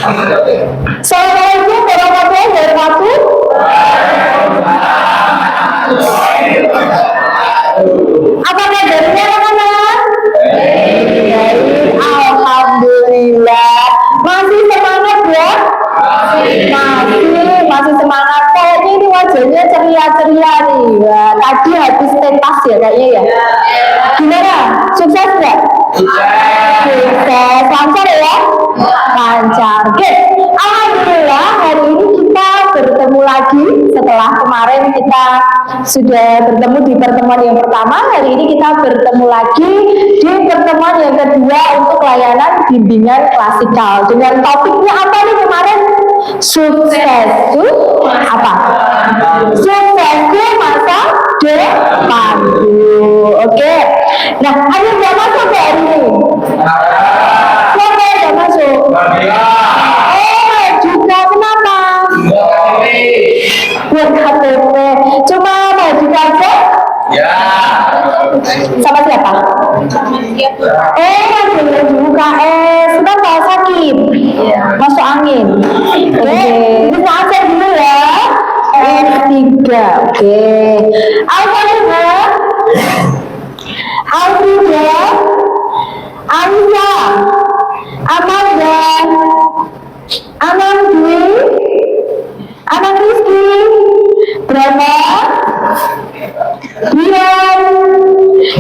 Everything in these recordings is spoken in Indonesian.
Assalamualaikum warahmatullahi wabarakatuh. Apa kabarnya teman-teman? Alhamdulillah. Masih semangat ya? Masih semangat. Kayaknya ini wajahnya ceria-ceria nih. Wah, tadi habis pentas ya kayaknya ya. Gimana? Sukses nggak? Sukses. Lancar ya? Lancar. Oke. Alhamdulillah hari ini kita bertemu lagi setelah kemarin kita sudah bertemu di pertemuan yang pertama. Hari ini kita bertemu lagi di pertemuan yang kedua untuk layanan bimbingan klasikal dengan topiknya apa nih kemarin? Suksesku apa? Suksesku masa depanku. Oke. Nah, ada yang masuk hari ini? Siapa yang masuk? Juga kenapa? Buat KTP. Cuma mau dibaca? Ya. Sama siapa? Dengan UKS. Kita nggak sakit. Masuk angin. Oke. Bisa aja dulu ya. S3. Oke. Alfa-Lima. Alfida. Anja. Amanda. Anang Dwi. Anang Rizky. Brahma. Dian.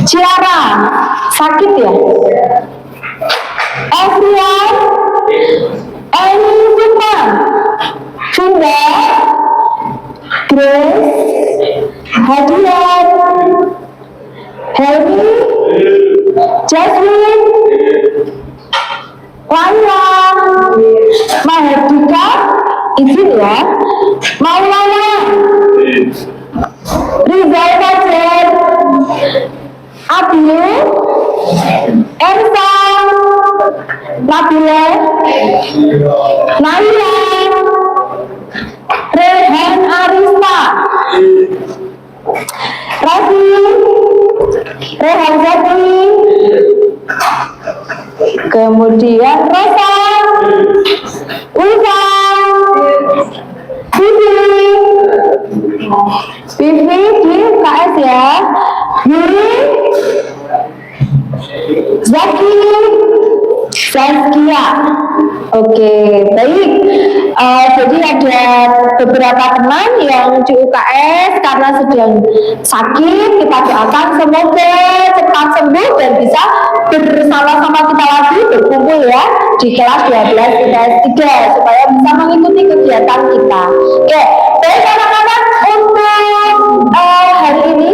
Ciara. Sakit ya? Evian. Eni Sukma. Vinda. Grace. Hadian. Helmi. Jasmine. Laya. Mahardika. Izin ya. Maulana. Rizal Fajar. Abiu. Ersa. Nabila. Naila. Rehan Arista. Rafi. Rehan Zaki. Kemudian Rosa. Ulfa. Vivi di KS ya. Yuri. Zaki. Saskia. Oke, baik. Jadi ada beberapa teman yang di UKS karena sedang sakit, kita doakan semoga cepat sembuh dan bisa bersama-sama kita lagi berkumpul ya di kelas 12 IPS 3 supaya bisa mengikuti kegiatan kita. Oke, baik anak-anak, untuk hari ini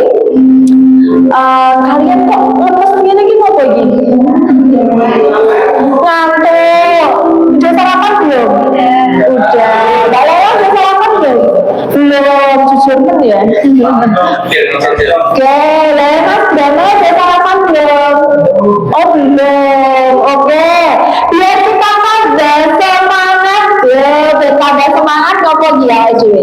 kalian kok lemes begini apa gini? Ngantuk. Udah sarapan belum? Udah. Mbak Lela udah sarapan belum? Belum, jujur kan ya? Oke, Mas Brahma udah sarapan belum? Oh belum, oke. Biar kita tambah semangat ya, biar tambah semangat ngopo gila cuy.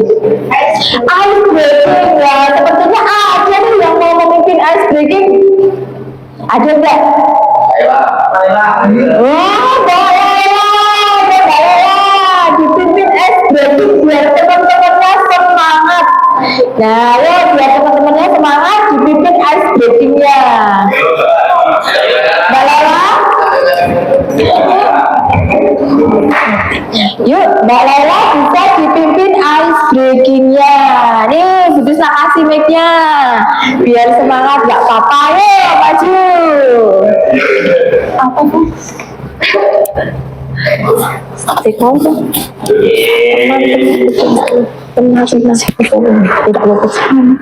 Ice breaking ya, sepertinya ada nih yang mau memimpin ice breaking. Ada enggak? Wah, boleh dipimpin es breaking biar teman-temannya semangat. Nah, ya biar teman-temannya semangat dipimpin ice breakingnya. Mbak Lela? Yuk, Mbak Lela bisa dipimpin ice breakingnya. Nih, bisa kasih mic-nya biar semangat, gak apa-apa. Yuk, maju. Apa tuh? Tekong tuh. Tenang. Tidak mau kesana.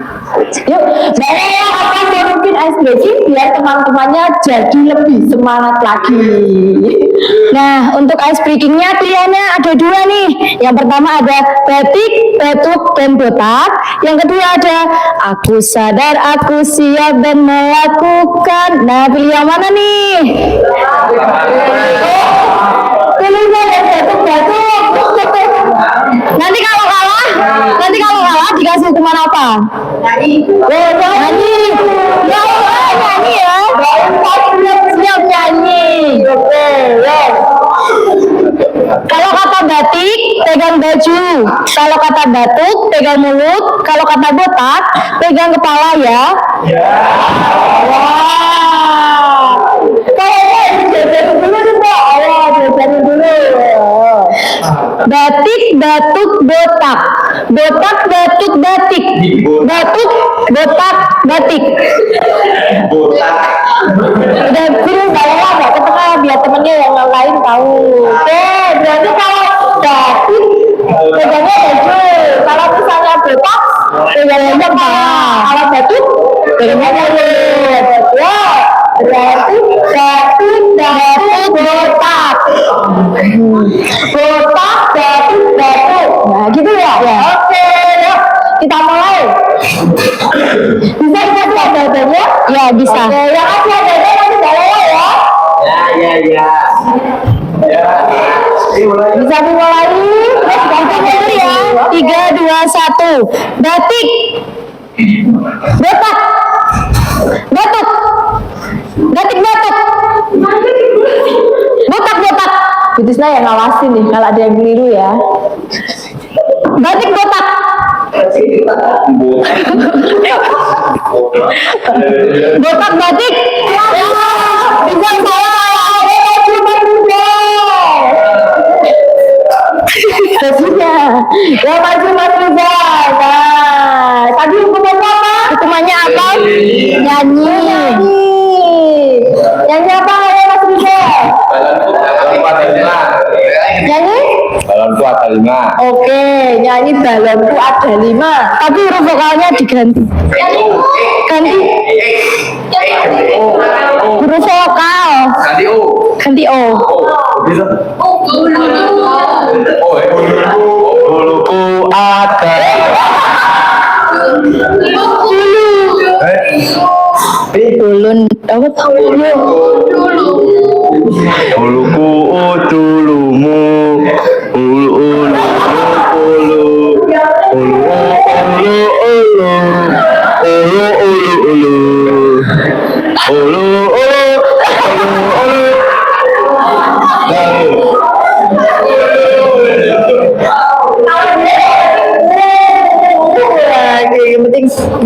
Yuk, Mbak Lela akan memimpin ice breaking biar teman-temannya jadi lebih semangat lagi. Nah, untuk ice breakingnya pilihannya ada dua nih. Yang pertama ada batik, batuk, dan botak. Yang kedua ada aku sadar, aku siap dan melakukan. Nah, pilih yang mana nih? Pilihnya yang batuk-batuk. Nanti kalau kalah dikasih hukuman apa? Nyanyi. Ya Allah, nyanyi ya. Siap nyanyi. Oke, ya. Kalau kata batik, pegang baju. Kalau kata batuk, pegang mulut. Kalau kata botak, pegang kepala ya. Wah. Kayaknya dijajarin dulu coba. Ayo, dijajarin dulu. Batik, batuk, botak. Botak, batuk, batik. Batuk, botak, batik. Botak. Udah guru saya nggak ketengah biar temennya yang lain tahu. Oke, berarti kalau batik pegangnya baju. Kalau misalnya botak pegangnya kepala. Kalau batuk pegangnya mulut. Ya, berarti batik, batuk, botak. Botak, batuk, batuk. Nah, gitu ya. Oke, yuk kita mulai. Bisa dikasih ada-adanya? Ya, bisa. Oke, yang kasih ada-adanya nanti boleh ya. Ya. Bisa dimulai. Terus gampang dulu ya. 3, 2, 1. Batik. Botak. Batuk. Batik, batuk. Botak, botak. Bu Tisna yang ngawasin nih kalau ada yang keliru ya. Batik, botak. Botak, batik. Bisa salah. Bajunya. Ya maju Mas Riza. Nah, tadi hukumannya apa? Hukumannya apa? Nyanyi. Nyanyi apa ya Mas Riza? Nyanyi? Balonku ada 5. Oke, nyanyi balonku ada 5. Tapi huruf vokalnya diganti. Ganti huruf vokal. Ganti O. Ganti O. Buluku ada. Ulun apa tahu Buluku dulumu. Ulu.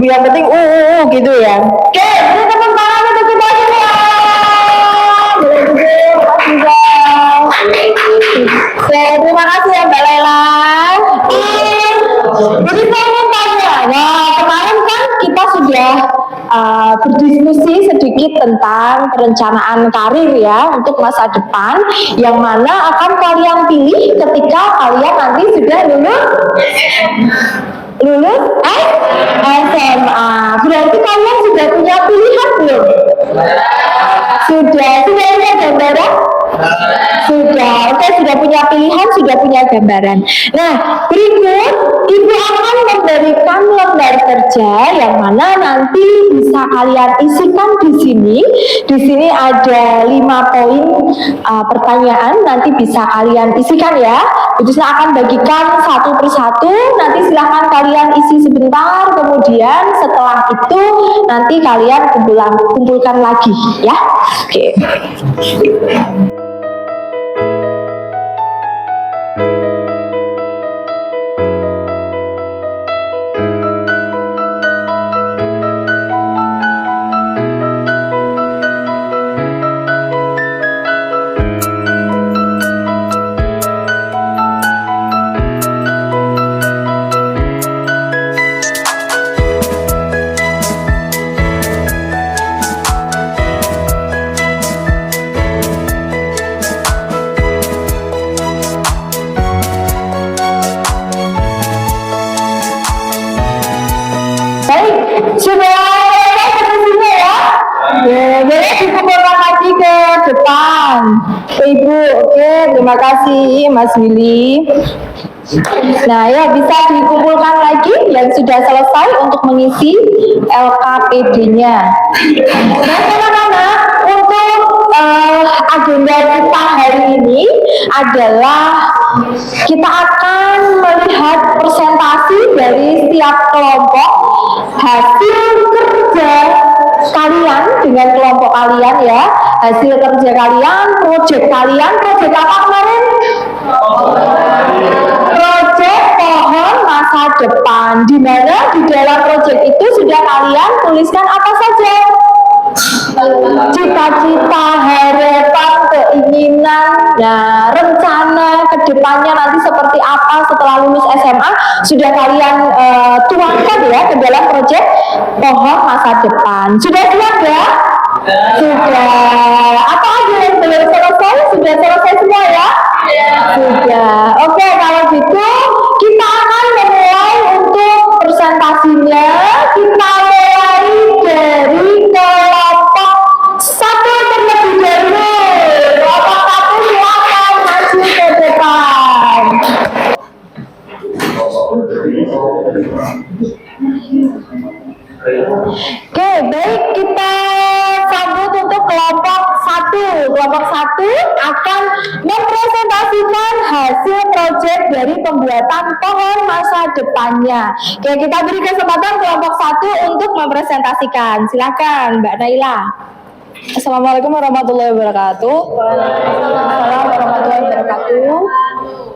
Yang penting gitu ya. Oke, ini tepuk tangan untuk kita semua. Oke, terima kasih ya Mbak Laila. Jadi saya mau tanya, nah kemarin kan kita sudah berdiskusi sedikit tentang perencanaan karir ya untuk masa depan yang mana akan kalian pilih ketika kalian nanti sudah lulus SMA. Berarti kalian sudah punya pilihan belum? Sudah punya gambaran? Sudah. Oke, sudah punya pilihan, sudah punya gambaran. Nah, berikut Ibu akan memberikan lembar kerja yang mana nanti bisa kalian isikan di sini. Di sini ada 5 poin pertanyaan, nanti bisa kalian isikan ya. Saya akan bagikan satu persatu, nanti silahkan kalian isi sebentar, kemudian setelah itu nanti kalian kumpulkan lagi ya. Oke. Sudah selesai ya? Boleh dikumpulkan lagi ke depan Ibu. Oke, terima kasih Mas Willy. Nah ya, bisa dikumpulkan lagi yang sudah selesai untuk mengisi LKPD-nya. Nah teman-teman, untuk agenda kita hari ini adalah kita akan melihat presentasi dari setiap kelompok hasil kerja kalian dengan kelompok kalian ya, hasil kerja kalian, proyek kalian, proyek apa kemarin? Proyek pohon masa depan, di mana di dalam proyek itu sudah kalian tuliskan apa saja? Cita-cita, harapan, keinginan, nah rencana kedepannya nanti seperti apa setelah lulus SMA sudah kalian tuangkan ya ke dalam proyek pohon masa depan. Sudah siap ya? Sudah. Apa aja yang belum selesai? Sudah selesai semua ya? Sudah. Oke, kalau gitu kita akan memulai untuk presentasinya. Kita mulai dari kelompok satu terlebih dahulu. Kelompok satu silakan maju ke depan. Oke, baik, kita sambut untuk kelompok satu. Kelompok satu akan mempresentasikan hasil proyek dari pembuatan pohon masa depannya. Oke, kita beri kesempatan kelompok satu untuk mempresentasikan. Silakan, Mbak Naila. Assalamualaikum warahmatullahi wabarakatuh. Waalaikumsalam warahmatullahi wabarakatuh.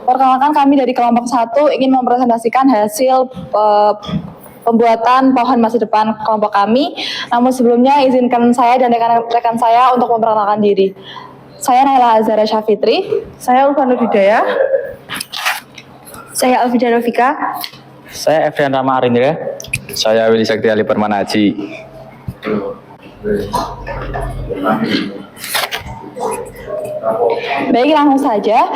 Perkenalkan, kami dari kelompok 1 ingin mempresentasikan hasil pembuatan pohon masa depan kelompok kami. Namun sebelumnya izinkan saya dan rekan-rekan saya untuk memperkenalkan diri. Saya Naila Azhara Syafitri. Saya Ulfanur Hidayah. Saya Alfida Novika. Saya Efrian Rama Arindra. Saya Willy Sakti Ali Permanaji. Baik, langsung saja.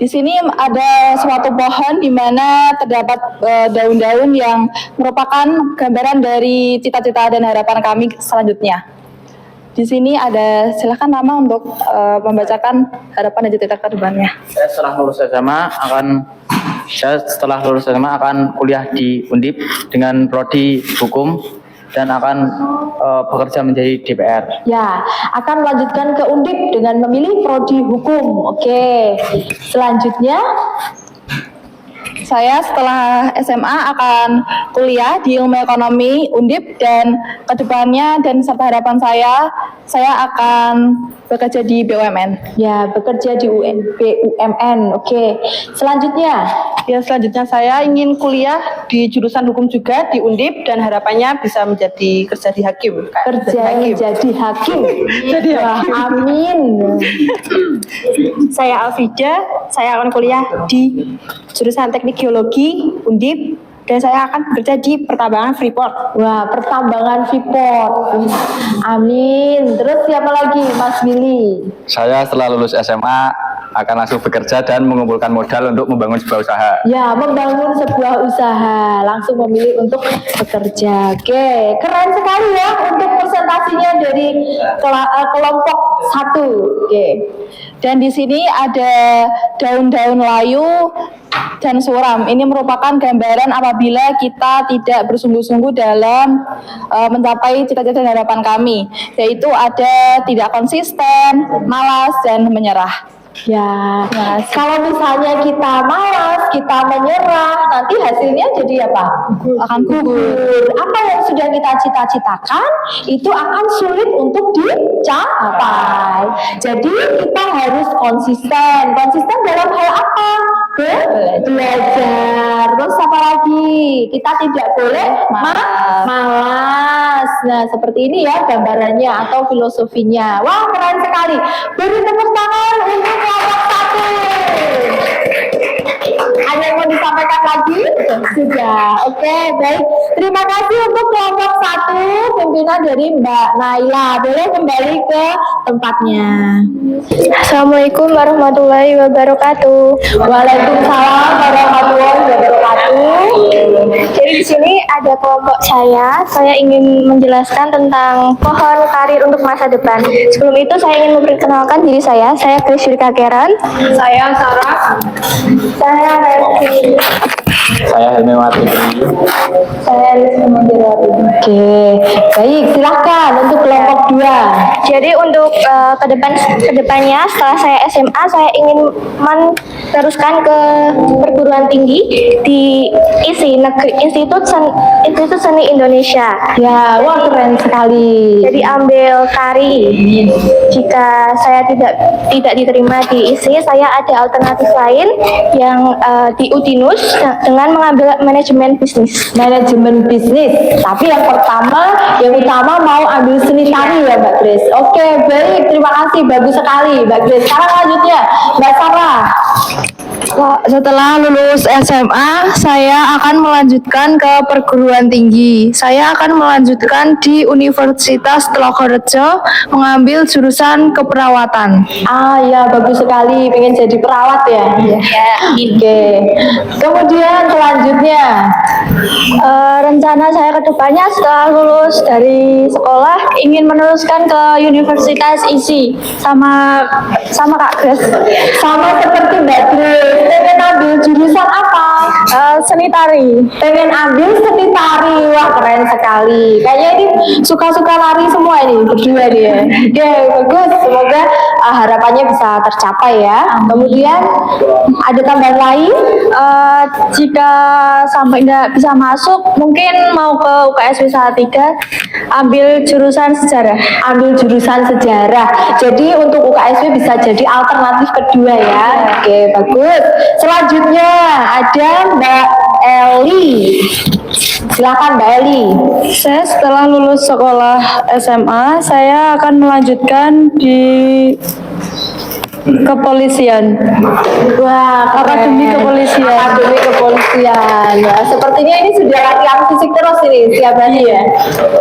Di sini ada suatu pohon di mana terdapat daun-daun yang merupakan gambaran dari cita-cita dan harapan kami selanjutnya. Di sini ada, silakan Nama untuk membacakan harapan dan cita-cita ke depannya. Saya setelah lulus SMA akan kuliah di Undip dengan prodi hukum dan akan bekerja menjadi DPR. Ya, akan melanjutkan ke Undip dengan memilih prodi hukum. Oke, selanjutnya. Saya setelah SMA akan kuliah di Ilmu Ekonomi Undip dan kedepannya dan serta harapan saya akan bekerja di BUMN. Ya, bekerja di BUMN. Oke, selanjutnya. Ya, selanjutnya saya ingin kuliah di jurusan hukum juga di Undip dan harapannya bisa menjadi kerja di hakim. Jadi hakim. Wah, amin. Saya Alfida, saya akan kuliah di jurusan Teknik Geologi Undip dan saya akan bekerja di pertambangan Freeport. Wah, pertambangan Freeport. Amin. Terus siapa lagi, Mas Willy? Saya setelah lulus SMA akan langsung bekerja dan mengumpulkan modal untuk membangun sebuah usaha. Ya, membangun sebuah usaha, langsung memilih untuk bekerja. Oke, keren sekali ya untuk presentasinya dari kelompok 1. Oke. Dan di sini ada daun-daun layu dan suram. Ini merupakan gambaran apabila kita tidak bersungguh-sungguh dalam mencapai cita-cita dan harapan kami, yaitu ada tidak konsisten, malas, dan menyerah. Ya, kalau misalnya kita malas, kita menyerah, nanti hasilnya jadi apa? Akan gugur. Apa yang sudah kita cita-citakan itu akan sulit untuk dicapai. Jadi kita harus konsisten. Konsisten dalam hal apa? Belajar. Terus apa lagi? Kita tidak boleh malas. Nah, seperti ini ya gambarannya atau filosofinya. Wah, keren sekali. Beri tepuk tangan untuk kelompok 1. Ada yang mau disampaikan lagi? Sudah. Oke, baik. Terima kasih untuk kelompok 1 pimpinan dari Mbak Naila. Boleh kembali ke tempatnya. Assalamualaikum warahmatullahi wabarakatuh. Waalaikumsalam warahmatullahi wabarakatuh. Jadi di sini ada kelompok saya ingin menjelaskan tentang pohon karir untuk masa depan. Sebelum itu saya ingin memperkenalkan diri saya Krisyrika Keran. Saya Sarah. Saya Reski. Saya Helmi Wati. Saya Rizky Mandirwati. Oke, baik, silahkan untuk kelompok 2. Jadi untuk kedepannya setelah saya SMA saya ingin meneruskan ke perguruan tinggi di ISI Institut Seni Indonesia. Ya, wah keren sekali. Jadi ambil tari. Jika saya tidak diterima di ISI, saya ada alternatif lain yang di UDINUS dengan mengambil manajemen bisnis. Manajemen bisnis. Tapi yang utama mau ambil seni tari ya Mbak Grace. Oke, baik. Terima kasih. Bagus sekali Mbak Grace. Sekarang lanjutnya Mbak Sarah. Setelah lulus SMA, saya akan melanjutkan ke perguruan tinggi. Saya akan melanjutkan di Universitas Telogorejo mengambil jurusan keperawatan. Ah ya, bagus sekali. Pengen jadi perawat ya? Iya. Oke. Kemudian selanjutnya. Rencana saya ke depannya setelah lulus dari sekolah ingin meneruskan ke Universitas ISI sama Kak Grace. Sama seperti Mbak Grace. Pengen ambil jurusan apa? Seni tari. Pengen ambil seni tari. Wah keren sekali. Kayaknya ini suka-suka lari semua ini berdua dia. Oke, bagus. Semoga harapannya bisa tercapai ya. Kemudian ada tambahan lain? Jika sampai nggak bisa masuk, mungkin mau ke UKSW Salatiga ambil jurusan sejarah. Ambil jurusan sejarah. Jadi untuk UKSW bisa jadi alternatif kedua ya. Oke, bagus. Selanjutnya ada Mbak Eli. Silakan Mbak Eli. Saya setelah lulus sekolah SMA, saya akan melanjutkan di kepolisian. Wah, Akademi Kepolisian. Akademi Kepolisian. Wah, sepertinya ini sudah latihan fisik terus ini setiap hari ya.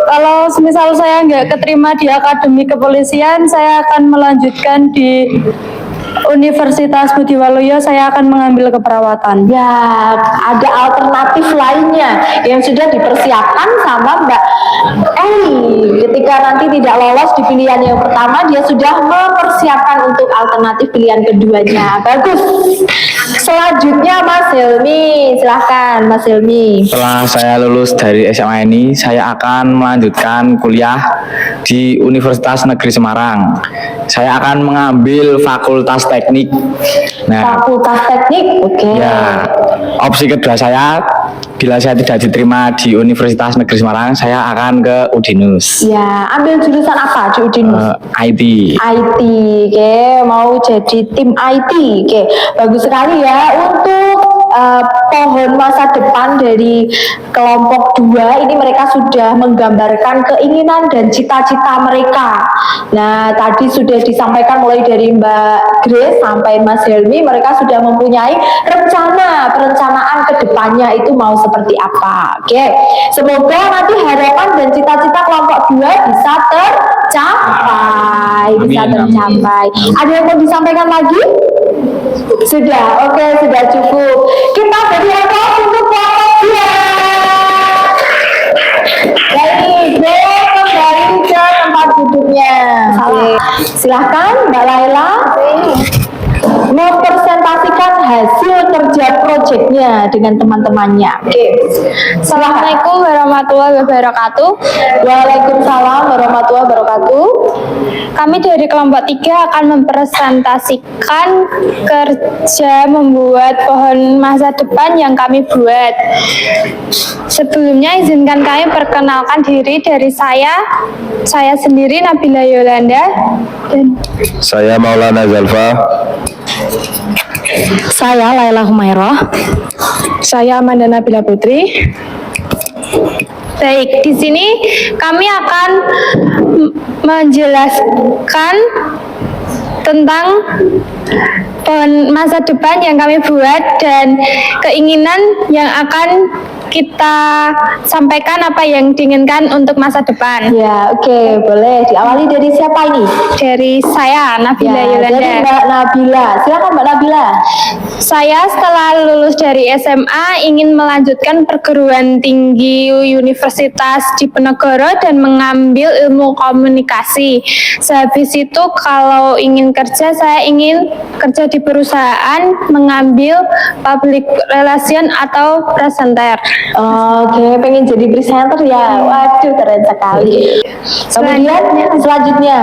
Kalau misal saya nggak keterima di Akademi Kepolisian, saya akan melanjutkan di Universitas Budi Waluyo, saya akan mengambil keperawatan. Ya, ada alternatif lainnya yang sudah dipersiapkan sama Mbak Eli. Ketika nanti tidak lolos di pilihan yang pertama, dia sudah mempersiapkan untuk alternatif pilihan keduanya. Bagus. Selanjutnya Mas Hilmi, silahkan Mas Hilmi. Setelah saya lulus dari SMA ini, saya akan melanjutkan kuliah di Universitas Negeri Semarang. Saya akan mengambil Fakultas Teknik. Nah, Fakultas Teknik, oke. ya, opsi kedua saya, bila saya tidak diterima di Universitas Negeri Semarang, saya akan ke UDINUS. Ya, ambil jurusan apa di UDINUS? IT. IT, oke, mau jadi tim IT, oke, bagus sekali ya. Untuk pohon masa depan dari kelompok 2 ini mereka sudah menggambarkan keinginan dan cita-cita mereka. Nah, tadi sudah disampaikan mulai dari Mbak Grace sampai Mas Helmi, mereka sudah mempunyai perencanaan ke depannya itu mau seperti apa. Oke, semoga nanti harapan dan cita-cita kelompok 2 bisa tercapai, Ada yang mau disampaikan lagi? Sudah, oke, sudah cukup. Kita beri aplaus untuk kelompok 2. Baik, kembali ke tempat duduknya. Oke. Silahkan Mbak Laila mempresentasikan hasil kerja proyeknya dengan teman-temannya. Oke. Assalamualaikum warahmatullahi wabarakatuh. Waalaikumsalam warahmatullahi wabarakatuh. Kami dari kelompok 3 akan mempresentasikan kerja membuat pohon masa depan yang kami buat. Sebelumnya izinkan kami perkenalkan diri dari saya sendiri Nabila Yolanda dan Saya Maulana Zalfa. Saya Laila Humairah. Saya Amanda Nabila Putri. baik, di sini kami akan menjelaskan tentang masa depan yang kami buat dan keinginan yang akan kita sampaikan apa yang diinginkan untuk masa depan. Ya, oke, boleh diawali dari siapa ini? Dari saya, Nabila Ya, Yolanda. dari Mbak Nabila. Silakan Mbak Nabila. Saya setelah lulus dari SMA ingin melanjutkan perguruan tinggi Universitas Diponegoro dan mengambil ilmu komunikasi. Sehabis itu kalau ingin kerja, saya ingin kerja di perusahaan mengambil public relation atau presenter. Oke, pengen jadi presenter ya. Waduh, keren sekali. Kemudian selanjutnya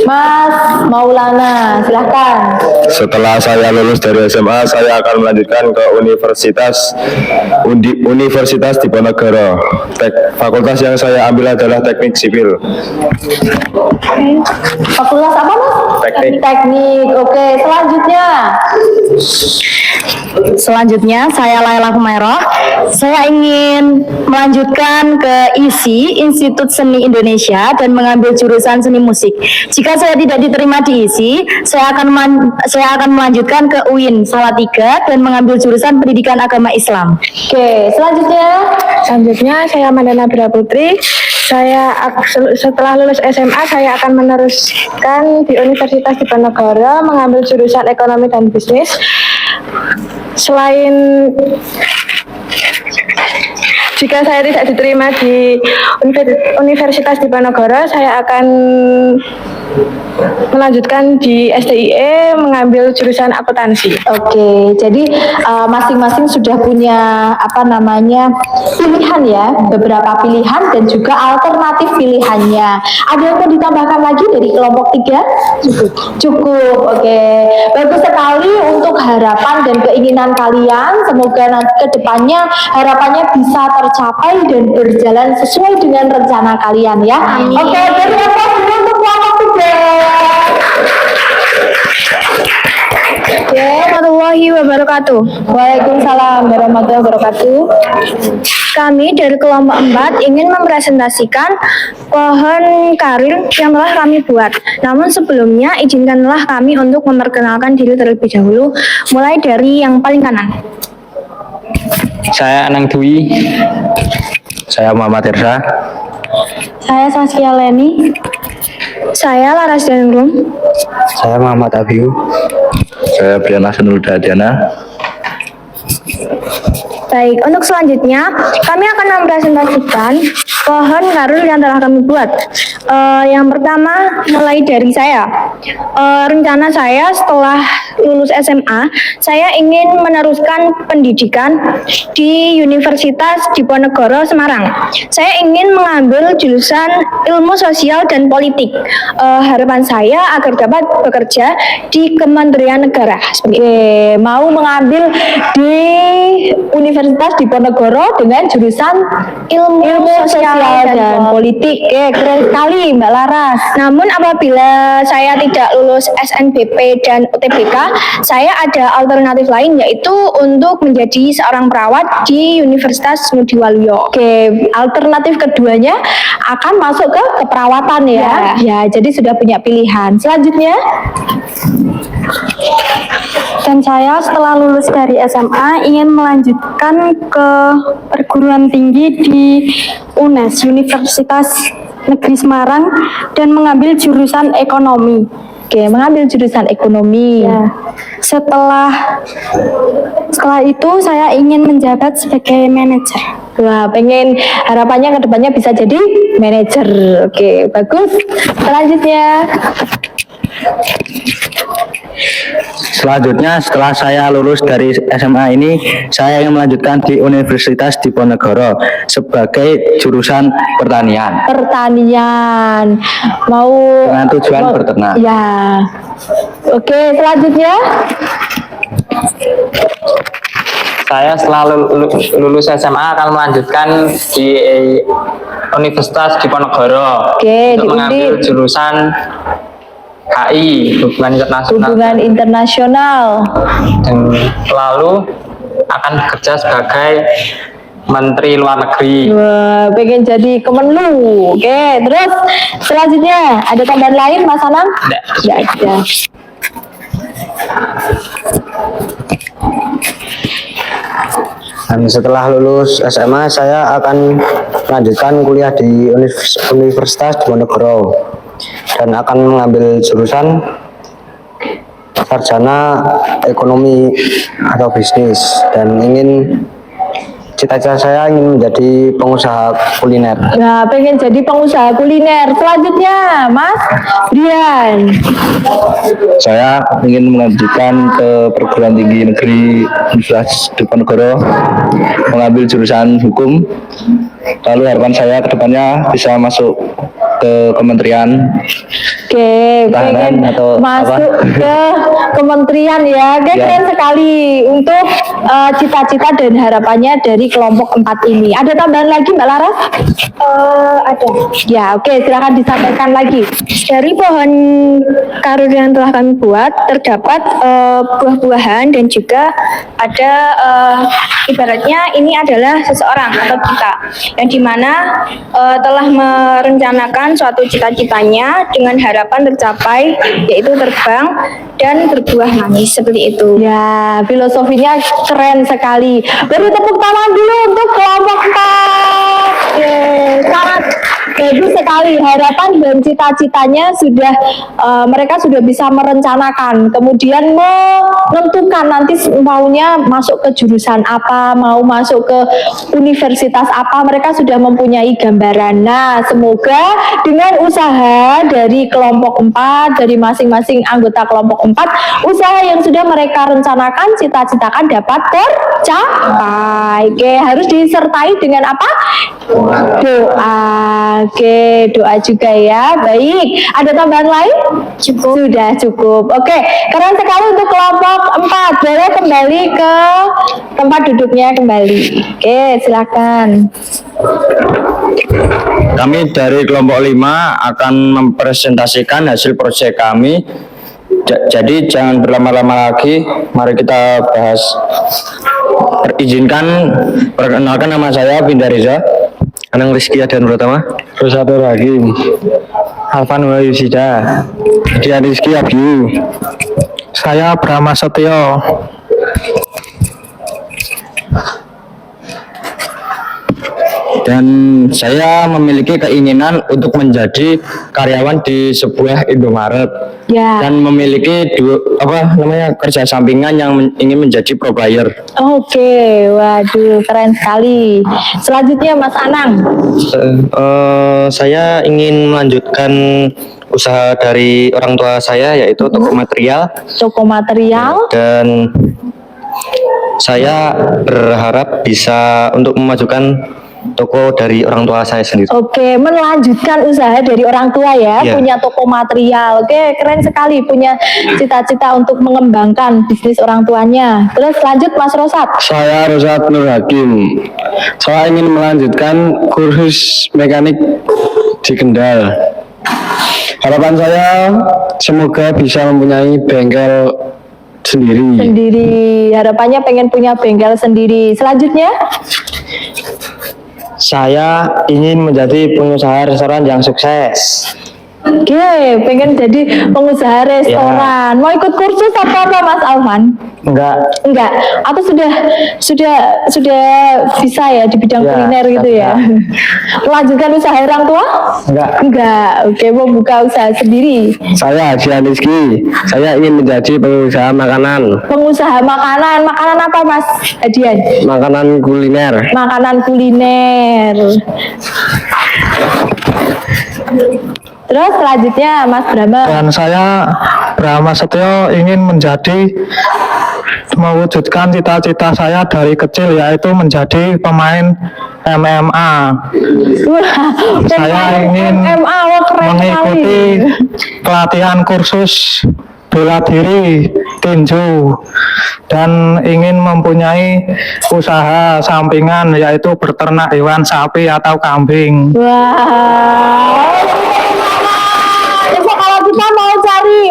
Mas Maulana, silahkan. Setelah saya lulus dari SMA, saya akan melanjutkan ke Universitas Diponegoro. Fakultas yang saya ambil adalah Teknik Sipil. Fakultas apa Mas? Teknik. Teknik. Oke, Selanjutnya, saya Laila Humairah. Saya ingin melanjutkan ke ISI, Institut Seni Indonesia, dan mengambil jurusan seni musik. Jika saya tidak diterima di ISI, saya akan melanjutkan ke UIN Salatiga dan mengambil jurusan Pendidikan Agama Islam. Oke, Selanjutnya saya Mandana Bira Putri. Setelah lulus SMA saya akan meneruskan di Universitas Diponegoro mengambil jurusan Ekonomi dan Bisnis. Jika saya tidak diterima di Universitas Diponegoro, saya akan melanjutkan di STIE mengambil jurusan akuntansi. Oke, jadi masing-masing sudah punya pilihan ya, beberapa pilihan dan juga alternatif pilihannya. Ada yang mau ditambahkan lagi dari kelompok 3? Cukup. Oke, bagus sekali untuk harapan dan keinginan kalian. Semoga nanti ke depannya harapannya bisa tercapai dan berjalan sesuai dengan rencana kalian ya. Amin. Oke, terima kasih untuk kelompok 3. Warahmatullahi wabarakatuh. Waalaikumsalam warahmatullahi wabarakatuh. Kami dari kelompok 4 ingin mempresentasikan pohon karir yang telah kami buat. Namun sebelumnya izinkanlah kami untuk memperkenalkan diri terlebih dahulu, mulai dari yang paling kanan. Saya Anang Dwi. Saya Muhammad Irsa. Saya Saskia Leni. Saya Laras Danrum. Saya Muhammad Abiu. Saya Brian Hasanul Dadiana. Baik, untuk selanjutnya kami akan mempresentasikan pohon karir yang telah kami buat. Yang pertama mulai dari saya. Rencana saya setelah lulus SMA, saya ingin meneruskan pendidikan di Universitas Diponegoro Semarang. Saya ingin mengambil jurusan ilmu sosial dan politik. Harapan saya agar dapat bekerja di Kementerian Negara. Oke, mau mengambil di Universitas Diponegoro dengan jurusan ilmu sosial dan politik. Keren sekali Mbak Laras. Namun apabila saya tidak lulus SNBP dan UTBK, saya ada alternatif lain yaitu untuk menjadi seorang perawat di Universitas Mudiwaluyo. Oke, alternatif keduanya akan masuk ke keperawatan ya. Ya, jadi sudah punya pilihan. Selanjutnya, Dan saya setelah lulus dari SMA ingin melanjutkan ke perguruan tinggi di UNES, Universitas Negeri Semarang, dan mengambil jurusan ekonomi. oke, mengambil jurusan ekonomi. Ya. Setelah itu saya ingin menjabat sebagai manajer. Wah, pengen harapannya ke depannya bisa jadi manajer. Oke, bagus. Selanjutnya, Selanjutnya, setelah saya lulus dari SMA ini, saya ingin melanjutkan di Universitas Diponegoro sebagai jurusan pertanian. pertanian. Mau Dengan tujuan berternak. Ya. Oke, selanjutnya. Saya setelah lulus SMA akan melanjutkan di Universitas Diponegoro Oke, untuk di mengambil Undip. jurusan HI, Hubungan Internasional, Hubungan internasional. dan lalu akan bekerja sebagai Menteri Luar Negeri. Wah, pengen jadi Kemenlu. Oke, terus selanjutnya ada tambahan lain Mas Anang? Nggak. Nggak ada. Dan setelah lulus SMA, saya akan melanjutkan kuliah di Universitas Diponegoro dan akan mengambil jurusan sarjana ekonomi atau bisnis, dan cita-cita saya ingin menjadi pengusaha kuliner. Nah, pengen jadi pengusaha kuliner. Selanjutnya, Mas Brian. Saya ingin melanjutkan ke perguruan tinggi negeri Universitas Diponegoro, mengambil jurusan hukum. Lalu harapan saya ke depannya bisa masuk ke kementerian. Oke, pengen Tahanan atau masuk ke kementerian ya. Oke, Ya. keren sekali untuk cita-cita dan harapannya dari kelompok 4 ini. Ada tambahan lagi Mbak Laras? Ada. Ya, oke, silakan disampaikan lagi. Dari pohon karun yang telah kami buat terdapat buah-buahan, dan juga ada ibaratnya ini adalah seseorang atau kita yang dimana telah merencanakan suatu cita-citanya dengan harapan tercapai, yaitu terbang dan berbuah manis seperti itu. Ya, filosofinya keren sekali. Beri tepuk tangan dulu untuk kelompok 4. Sangat bagus sekali. Harapan dan cita-citanya sudah mereka sudah bisa merencanakan, kemudian menentukan nanti maunya masuk ke jurusan apa, mau masuk ke universitas apa, mereka sudah mempunyai gambaran. Nah, semoga dengan usaha dari kelompok 4, dari masing-masing anggota kelompok 4, usaha yang sudah mereka rencanakan, cita-citakan dapat tercapai. Oke, harus disertai dengan apa? Doa. Oke, doa juga ya. Baik, ada tambahan lain? Cukup. Sudah cukup. Oke, keren sekali untuk kelompok 4. Boleh kembali ke tempat duduknya kembali. Oke, silakan. Kami dari kelompok 5 akan mempresentasikan hasil proyek kami. Jadi jangan berlama-lama lagi, mari kita bahas. Izinkan perkenalkan, nama saya Binda Reza. Anang Rizky Adan Pratama, Rosato Hakim, Alvan Wayusida, Dian Rizky Abyu. Saya Brahma Setio. Dan saya memiliki keinginan untuk menjadi karyawan di sebuah Indomaret. Ya. Dan memiliki kerja sampingan yang ingin menjadi pro player. Oke, waduh, keren sekali. Selanjutnya Mas Anang. Saya ingin melanjutkan usaha dari orang tua saya, yaitu toko material, Toko material. dan saya berharap bisa untuk memajukan toko dari orang tua saya sendiri. Oke, melanjutkan usaha dari orang tua ya, Iya. punya toko material. Oke, keren sekali, punya cita-cita untuk mengembangkan bisnis orang tuanya. Terus lanjut Mas Rosat. Saya Rosat Nur Hakim. Saya ingin melanjutkan kursus mekanik di Kendal. Harapan saya semoga bisa mempunyai bengkel sendiri. Sendiri, harapannya pengen punya bengkel sendiri. Selanjutnya, Saya ingin menjadi pengusaha restoran yang sukses. oke, pengen jadi pengusaha restoran. Mau ikut kursus apa Mas Alvan? Enggak. Enggak, apa sudah bisa ya di bidang Ya, kuliner gitu ya? Melanjutkan usaha orang tua? Enggak, oke, mau buka usaha sendiri. Saya Dian Rizky. Saya ingin menjadi pengusaha makanan. Pengusaha makanan apa Mas Adian? Makanan kuliner. Makanan kuliner. Terus selanjutnya Mas Brahma. Dan saya Brahma Setio ingin mewujudkan cita-cita saya dari kecil, yaitu menjadi pemain MMA. Wah, Saya ingin MMA, wah, keren mengikuti sekali. pelatihan kursus bela diri tinju, dan ingin mempunyai usaha sampingan, yaitu berternak hewan sapi atau kambing. Wah. Jadi kalau kita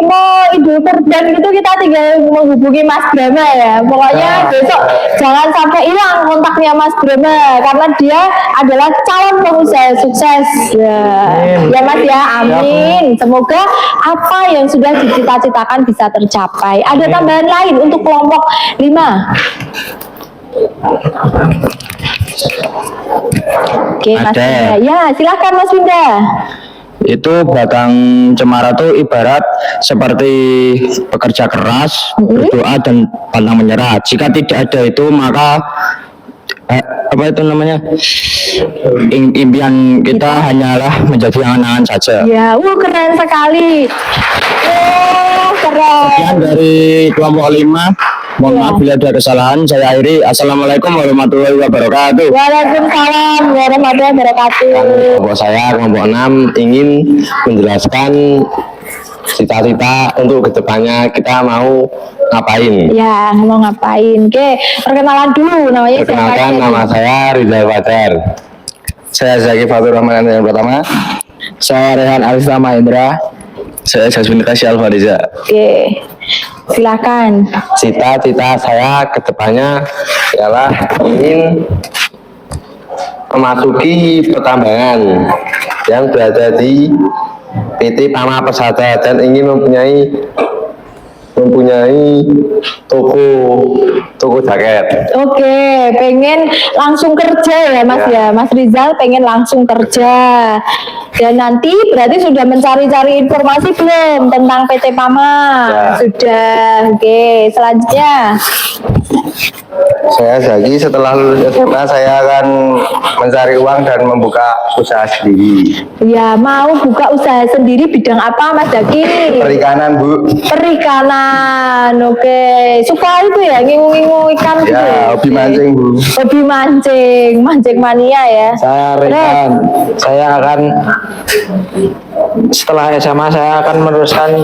mau idul kurban gitu, kita tinggal menghubungi Mas Brahma ya. Pokoknya besok jangan sampai hilang kontaknya Mas Brahma, karena dia adalah calon pengusaha sukses. Ya Mas ya, amin. Semoga apa yang sudah dicita-citakan bisa tercapai. Ada tambahan lain untuk kelompok 5? Oke, Mas Ada. Winda. Ya, silakan Mas Winda. Itu batang cemara itu ibarat seperti pekerja keras, berdoa dan pantang menyerah. Jika tidak ada itu maka apa itu namanya, impian kita hanyalah menjadi angan-angan saja. Ya, keren sekali. Keren. Sekian dari kelompok 5. Mohon maaf bila ada kesalahan. Saya akhiri. Assalamualaikum warahmatullahi wabarakatuh. Waalaikumsalam warahmatullahi wabarakatuh. Kelompok saya, kelompok 6, ingin menjelaskan cita-cita untuk kedepannya kita mau ngapain. Ya, mau ngapain? Oke, perkenalan dulu namanya siapa? Perkenalkan, nama saya Rizal Fajar. Saya Zaki Fatur Rahman yang pertama. Saya Rehan Arista Mahendra. Saya Jasmine Kasih Alfariza. Oke, silakan. Cita-cita saya kedepannya ialah ingin memasuki pertambangan yang berada di PT Pama Persada dan ingin mempunyai toko jaket. Oke, pengen langsung kerja ya Mas ya. Mas Rizal pengen langsung kerja. Dan nanti berarti sudah mencari-cari informasi belum tentang PT Pama? Ya. Sudah. Oke, selanjutnya. Saya Zaki, setelah lulus SMA saya akan mencari uang dan membuka usaha sendiri. Ya, mau buka usaha sendiri bidang apa Mas Zaki? Perikanan, Bu. Perikanan. Oke, suka itu ya ngingu-ngingu ikan gitu. Ya, hobi Oke. mancing, Bu. Hobi mancing, mancing mania ya. Saya Rehan. Saya akan setelah SMA saya akan meneruskan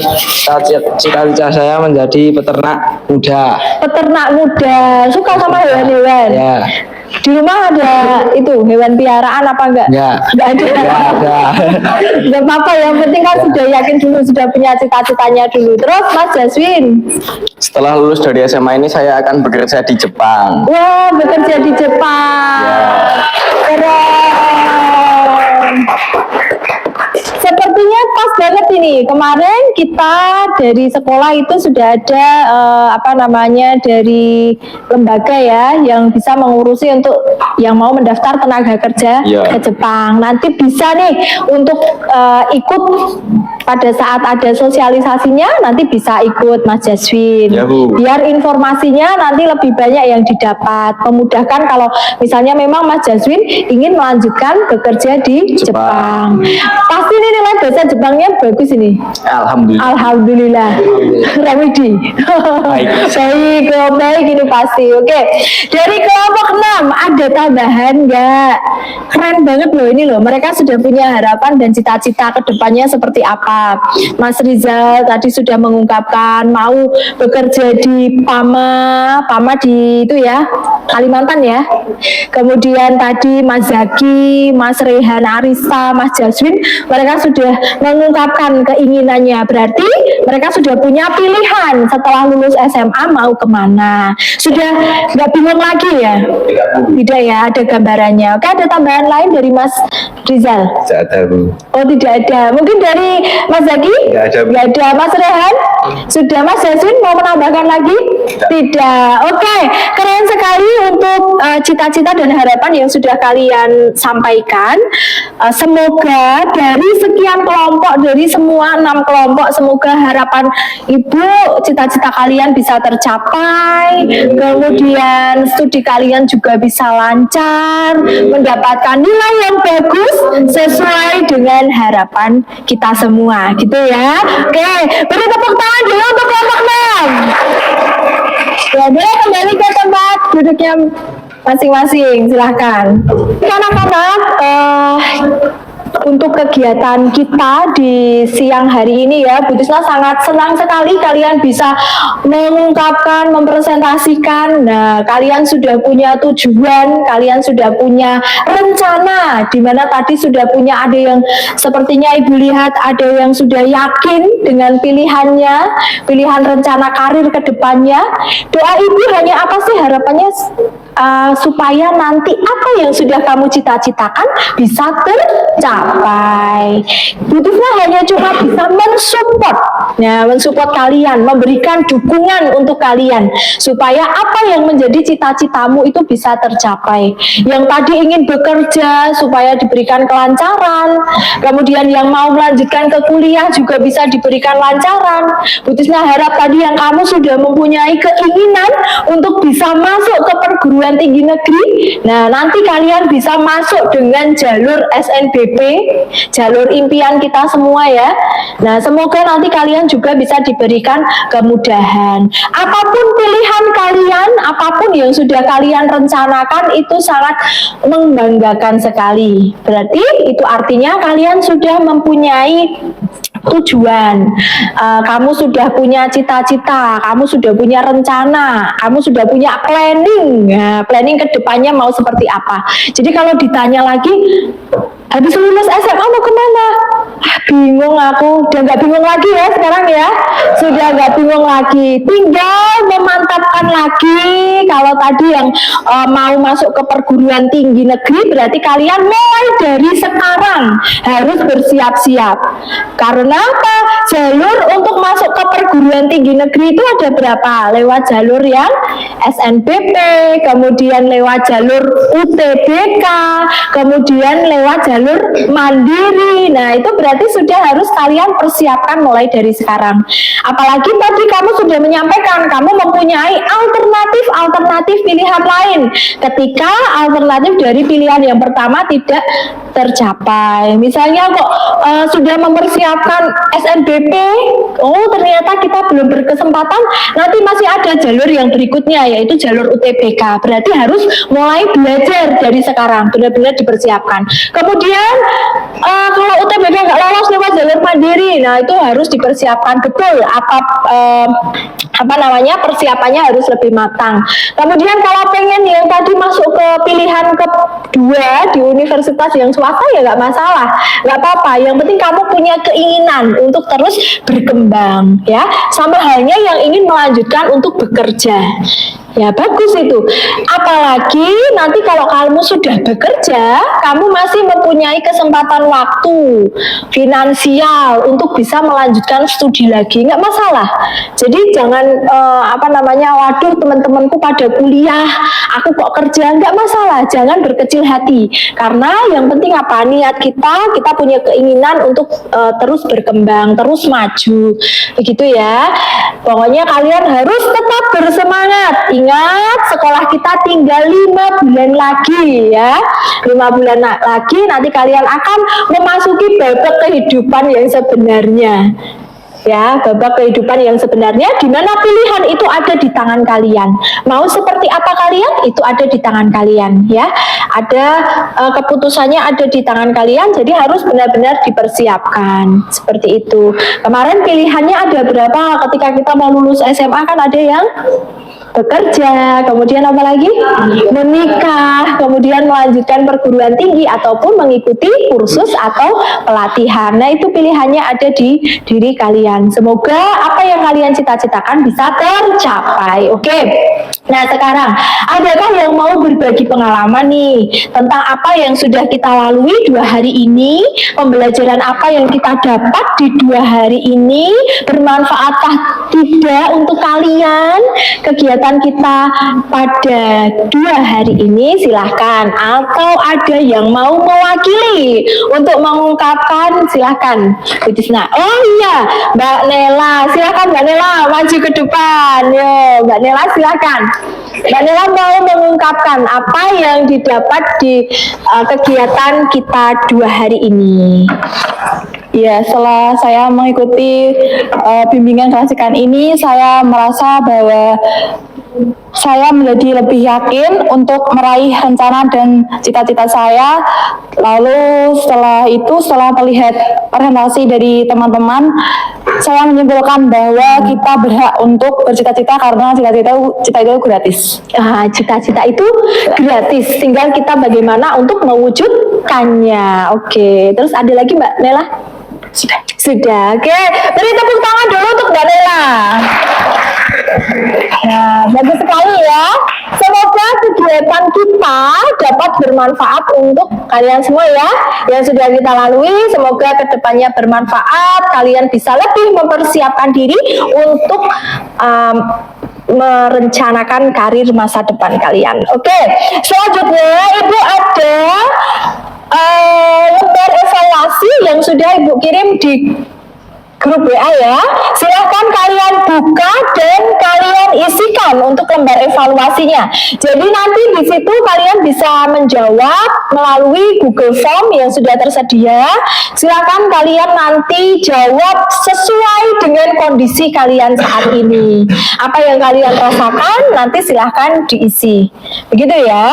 cita-cita saya menjadi peternak muda. Peternak muda, suka sama hewan-hewan. Ya. Di rumah ada itu hewan piaraan apa enggak? Ya. Enggak ada. Ya, ada. Enggak apa-apa, yang penting kan sudah yakin dulu, sudah punya cita-citanya dulu. Terus Mas Jaswin, Setelah lulus dari SMA ini saya akan bekerja di Jepang. wah bekerja di Jepang. Keren. Sepertinya pas banget ini. Kemarin kita dari sekolah itu sudah ada dari lembaga ya yang bisa mengurusi untuk yang mau mendaftar tenaga kerja Ya. ke Jepang. Nanti bisa nih untuk ikut pada saat ada sosialisasinya, nanti bisa ikut Mas Jaswin. Ya, Bu. Biar informasinya nanti lebih banyak yang didapat. Memudahkan kalau misalnya memang Mas Jaswin ingin melanjutkan bekerja di Jepang. Pasti ini nilai bahasa Jepangnya bagus ini. Alhamdulillah. Alhamdulillah. Remedi. Baik. Baik ini pasti. Oke. Dari kelompok 6 ada tambahan nggak? Keren banget loh ini loh. Mereka sudah punya harapan dan cita-cita ke depannya seperti apa. Mas Rizal tadi sudah mengungkapkan mau bekerja di Pama di itu ya, Kalimantan ya. Kemudian tadi Mas Zaki, Mas Rehan Arista, Mas Jaswin, mereka sudah mengungkapkan keinginannya. Berarti mereka sudah punya pilihan setelah lulus SMA mau kemana. Sudah nggak bingung lagi ya? Tidak ya, ada gambarannya. Oke, ada tambahan lain dari Mas Rizal? Tidak ada, Bu. Oh, tidak ada. Mungkin dari Mas Zaki? Tidak ada, Bu. Tidak ada. Mas Rehan? Sudah. Mas Jaswin mau menambahkan lagi? Tidak. Oke, keren sekali untuk cita-cita dan harapan yang sudah kalian sampaikan. Semoga dari sekian kelompok, dari semua 6 kelompok, semoga harapan Ibu, cita-cita kalian bisa tercapai. Kemudian studi kalian juga bisa lancar, mendapatkan nilai yang bagus sesuai dengan harapan kita semua, gitu ya. Oke, beri tepuk tangan dulu untuk kelompok 6. Ya, boleh kembali ke tempat duduknya masing-masing, silahkan. Anak-anak, untuk kegiatan kita di siang hari ini ya, Bu Tisna sangat senang sekali kalian bisa mengungkapkan, mempresentasikan. Nah, kalian sudah punya tujuan, kalian sudah punya rencana, di mana tadi sudah punya, ada yang sepertinya Ibu lihat ada yang sudah yakin dengan pilihannya, pilihan rencana karir ke depannya. Doa Ibu hanya apa sih harapannya supaya nanti apa yang sudah kamu cita-citakan bisa tercapai. Butuhnya hanya cuma bisa mensupport. Nah, mensupport kalian, memberikan dukungan untuk kalian supaya apa yang menjadi cita-citamu itu bisa tercapai. Yang tadi ingin bekerja supaya diberikan kelancaran, kemudian yang mau melanjutkan ke kuliah juga bisa diberikan lancaran. Butuhnya harap tadi yang kamu sudah mempunyai keinginan untuk bisa masuk ke perguruan tinggi negeri. Nah, nanti kalian bisa masuk dengan jalur SNBP, jalur impian kita semua ya. Nah, semoga nanti kalian juga bisa diberikan kemudahan. Apapun pilihan kalian, apapun yang sudah kalian rencanakan itu sangat membanggakan sekali. Berarti itu artinya kalian sudah mempunyai tujuan, kamu sudah punya cita-cita, kamu sudah punya rencana, kamu sudah punya planning. Nah, planning ke depannya mau seperti apa. Jadi kalau ditanya lagi, habis lulus SMA mau kemana? Bingung aku, udah nggak bingung lagi ya sekarang ya, sudah nggak bingung lagi, tinggal memantapkan lagi. Kalau tadi yang mau masuk ke perguruan tinggi negeri, berarti kalian mulai dari sekarang harus bersiap-siap. Karena apa? Jalur untuk masuk ke perguruan tinggi negeri itu ada berapa? Lewat jalur yang SNBP, kemudian lewat jalur UTBK, kemudian lewat jalur mandiri. Nah, itu berarti sudah harus kalian persiapkan mulai dari sekarang. Apalagi tadi kamu sudah menyampaikan kamu mempunyai alternatif pilihan lain ketika alternatif dari pilihan yang pertama tidak tercapai. Misalnya kok sudah mempersiapkan SNBP, oh ternyata kita belum berkesempatan, nanti masih ada jalur yang berikutnya yaitu jalur UTBK. Berarti harus mulai belajar dari sekarang, benar-benar dipersiapkan. Kemudian kalau UTBK nggak lolos lewat jalur mandiri, nah itu harus dipersiapkan betul. Persiapannya harus lebih matang. Kemudian kalau pengen yang tadi masuk ke pilihan kedua di universitas yang swasta ya nggak masalah, nggak apa-apa. Yang penting kamu punya keinginan untuk terus berkembang, ya. Sama halnya yang ingin melanjutkan untuk bekerja. Ya bagus itu. Apalagi nanti kalau kamu sudah bekerja, kamu masih mempunyai kesempatan waktu, finansial untuk bisa melanjutkan studi lagi, nggak masalah. Jadi jangan waduh teman-temanku pada kuliah, aku kok kerja, nggak masalah. Jangan berkecil hati. Karena yang penting apa? Niat kita punya keinginan untuk terus berkembang, terus maju, begitu ya. Pokoknya kalian harus tetap bersemangat. Ingat, sekolah kita tinggal 5 bulan lagi ya. 5 bulan lagi nanti kalian akan memasuki babak kehidupan yang sebenarnya. Ya, babak kehidupan yang sebenarnya di mana pilihan itu ada di tangan kalian. Mau seperti apa kalian, itu ada di tangan kalian ya. Ada keputusannya ada di tangan kalian, jadi harus benar-benar dipersiapkan. Seperti itu. Kemarin pilihannya ada berapa ketika kita mau lulus SMA, kan ada yang bekerja, kemudian apa lagi? Menikah, kemudian melanjutkan perguruan tinggi ataupun mengikuti kursus atau pelatihan. Nah, itu pilihannya ada di diri kalian. Semoga apa yang kalian cita-citakan bisa tercapai. Oke. Nah, sekarang adakah yang mau berbagi pengalaman nih tentang apa yang sudah kita lalui 2 hari ini? Pembelajaran apa yang kita dapat di 2 hari ini? Bermanfaatkah tidak untuk kalian? Kegiatan kita pada 2 hari ini silahkan, atau ada yang mau mewakili untuk mengungkapkan, silahkan Bu Tisna. Oh iya, Mbak Nela, silahkan Mbak Nela maju ke depan. Yo, Mbak Nela silahkan. Mbak Nela mau mengungkapkan apa yang didapat di kegiatan kita 2 hari ini. Ya, setelah saya mengikuti bimbingan kelasikan ini, saya merasa bahwa saya menjadi lebih yakin untuk meraih rencana dan cita-cita saya. Lalu setelah itu, setelah melihat presentasi dari teman-teman, saya menyimpulkan bahwa kita berhak untuk bercita-cita karena cita-cita itu gratis. Cita-cita itu gratis, tinggal kita bagaimana untuk mewujudkannya. Oke, terus ada lagi Mbak Nela? Sudah. Oke, beri tepuk tangan dulu untuk Mbak Nela. Nah, bagus sekali ya. Semoga kegiatan kegiatan kita dapat bermanfaat untuk kalian semua ya. Yang sudah kita lalui, semoga kedepannya bermanfaat. Kalian bisa lebih mempersiapkan diri untuk merencanakan karir masa depan kalian. Oke, selanjutnya Ibu ada lembar evaluasi yang sudah Ibu kirim di grup WA ya. Silahkan kalian buka dan kalian isikan untuk lembar evaluasinya. Jadi nanti di situ kalian bisa menjawab melalui Google Form yang sudah tersedia. Silahkan kalian nanti jawab sesuai dengan kondisi kalian saat ini. Apa yang kalian rasakan nanti silahkan diisi. Begitu ya.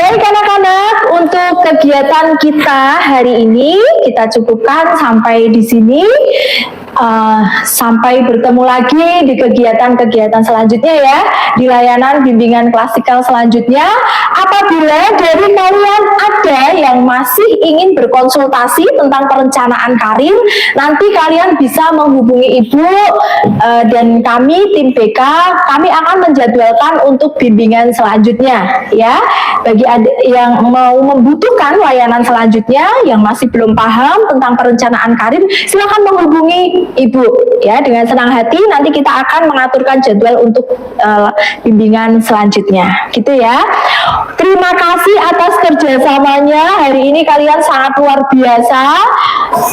Baik anak-anak, untuk kegiatan kita hari ini kita cukupkan sampai di sini. Sampai bertemu lagi di kegiatan-kegiatan selanjutnya ya, di layanan bimbingan klasikal selanjutnya. Apabila dari kalian ada yang masih ingin berkonsultasi tentang perencanaan karir, nanti kalian bisa menghubungi Ibu dan kami tim BK, kami akan menjadwalkan untuk bimbingan selanjutnya ya. Bagi yang mau membutuhkan layanan selanjutnya, yang masih belum paham tentang perencanaan karir, silakan menghubungi Ibu ya, dengan senang hati nanti kita akan mengaturkan jadwal untuk bimbingan selanjutnya gitu ya. Terima kasih atas kerjasamanya hari ini, kalian sangat luar biasa,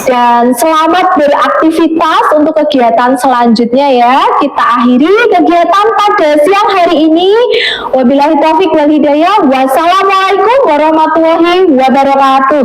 dan selamat beraktivitas untuk kegiatan selanjutnya ya. Kita akhiri kegiatan pada siang hari ini. Wabillahi taufik wal hidayah. Wassalamualaikum warahmatullahi wabarakatuh.